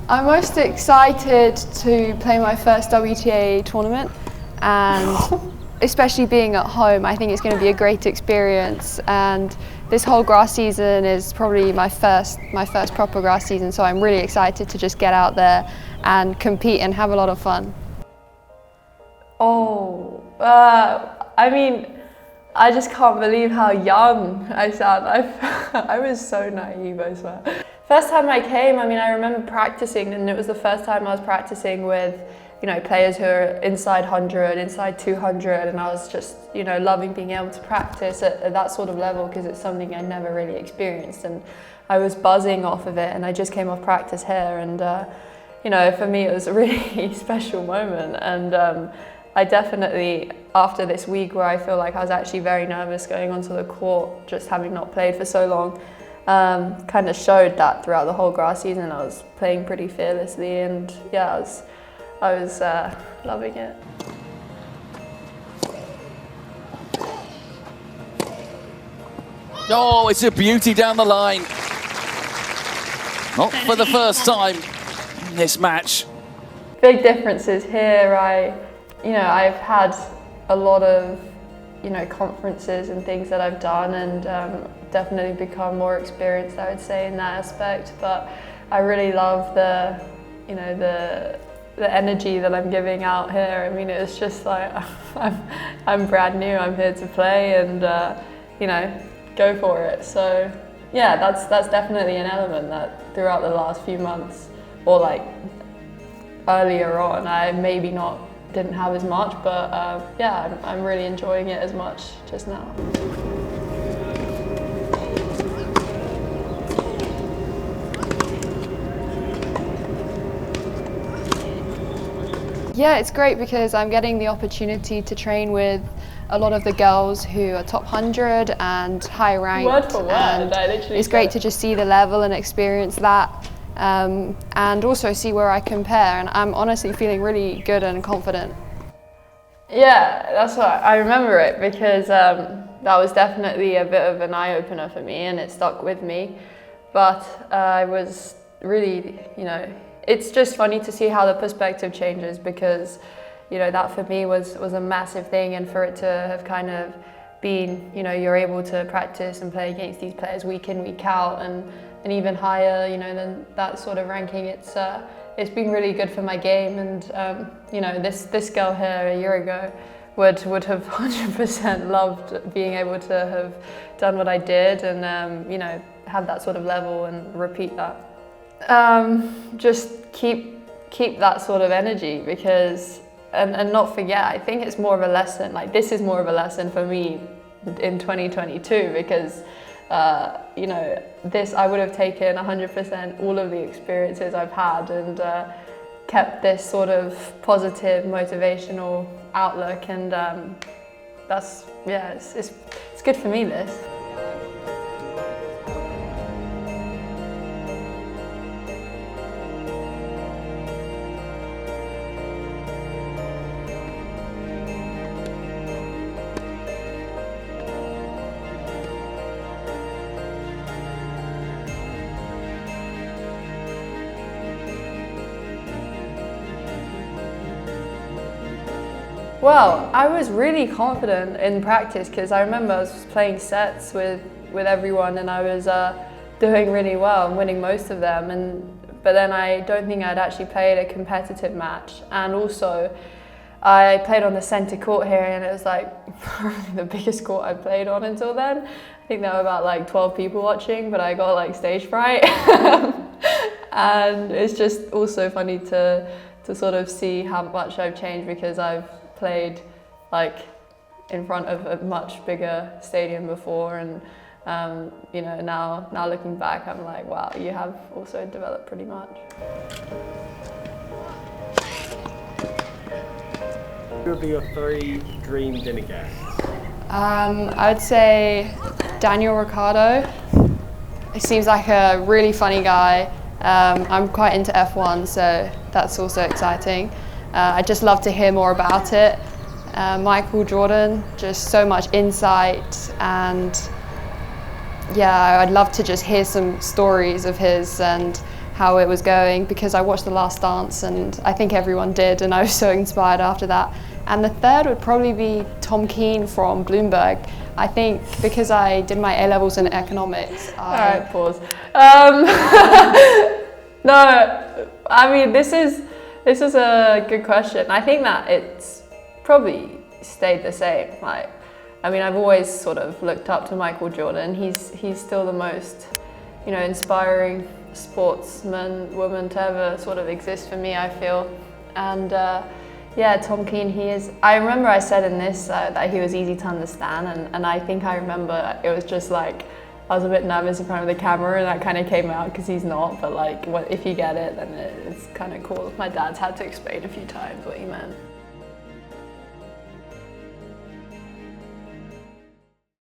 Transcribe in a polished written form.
I'm most excited to play my first WTA tournament, and especially being at home, I think it's going to be a great experience. And this whole grass season is probably my first proper grass season, so I'm really excited to just get out there and compete and have a lot of fun. I mean, I just can't believe how young I sound. I was so naive, I swear. First time I came, I mean, I remember practicing, and it was the first time I was practicing with, you know, players who are inside 100, inside 200, and I was just, you know, loving being able to practice at that sort of level because it's something I never really experienced, and I was buzzing off of it, and I just came off practice here, and you know, for me it was a really special moment, and I definitely, after this week where I feel like I was actually very nervous going onto the court, just having not played for so long, kind of showed that throughout the whole grass season. I was playing pretty fearlessly, and yeah, I was loving it. Oh, it's a beauty down the line. Not for the first time in this match. Big differences here. I've had a lot of, you know, conferences and things that I've done, and definitely become more experienced, I would say, in that aspect. But I really love the energy that I'm giving out here. I mean, it's just like I'm brand new. I'm here to play and you know, go for it. So yeah, that's definitely an element that throughout the last few months, or like earlier on, I maybe didn't have as much, but yeah, I'm really enjoying it as much just now. Yeah, it's great because I'm getting the opportunity to train with a lot of the girls who are top 100 and high ranked. Word for word, I literally it's great to just see the level and experience that. And also see where I compare, and I'm honestly feeling really good and confident. Yeah, that's what I remember it, because that was definitely a bit of an eye-opener for me, and it stuck with me. But I was really, you know, it's just funny to see how the perspective changes, because, you know, that for me was a massive thing, and for it to have kind of been, you know, you're able to practice and play against these players week in, week out, and even higher, you know, than that sort of ranking. It's been really good for my game, and you know, this girl here a year ago would have 100% loved being able to have done what I did, and you know, have that sort of level and repeat that. Just keep that sort of energy, because and not forget. I think it's more of a lesson. Like, this is more of a lesson for me in 2022, because you know, I would have taken 100% all of the experiences I've had, and kept this sort of positive, motivational outlook, and that's, yeah, it's good for me, this. Well, I was really confident in practice, because I remember I was playing sets with everyone, and I was doing really well and winning most of them. But then I don't think I'd actually played a competitive match. And also, I played on the centre court here, and it was like probably the biggest court I played on until then. I think there were about like 12 people watching, but I got like stage fright. And it's just also funny to sort of see how much I've changed, because I've played like in front of a much bigger stadium before, and you know, now looking back, I'm like, wow, you have also developed pretty much. Who would be your 3 dream dinner guests? I would say Daniel Ricciardo. He seems like a really funny guy. I'm quite into F1, so that's also exciting. I'd just love to hear more about it. Michael Jordan, just so much insight, and yeah, I'd love to just hear some stories of his and how it was going, because I watched The Last Dance and I think everyone did, and I was so inspired after that. And the third would probably be Tom Keane from Bloomberg. I think because I did my A-levels in economics. Alright, pause. No, I mean, this is a good question. I think that it's probably stayed the same. Like, I mean, I've always sort of looked up to Michael Jordan. He's still the most, you know, inspiring sportsman, woman to ever sort of exist for me, I feel. And yeah, Tom Keane, he is. I remember I said in this that he was easy to understand, and I think I remember it was just like, I was a bit nervous in front of the camera, and that kind of came out because he's not, but like, if you get it, then it's kind of cool. My dad's had to explain a few times what he meant.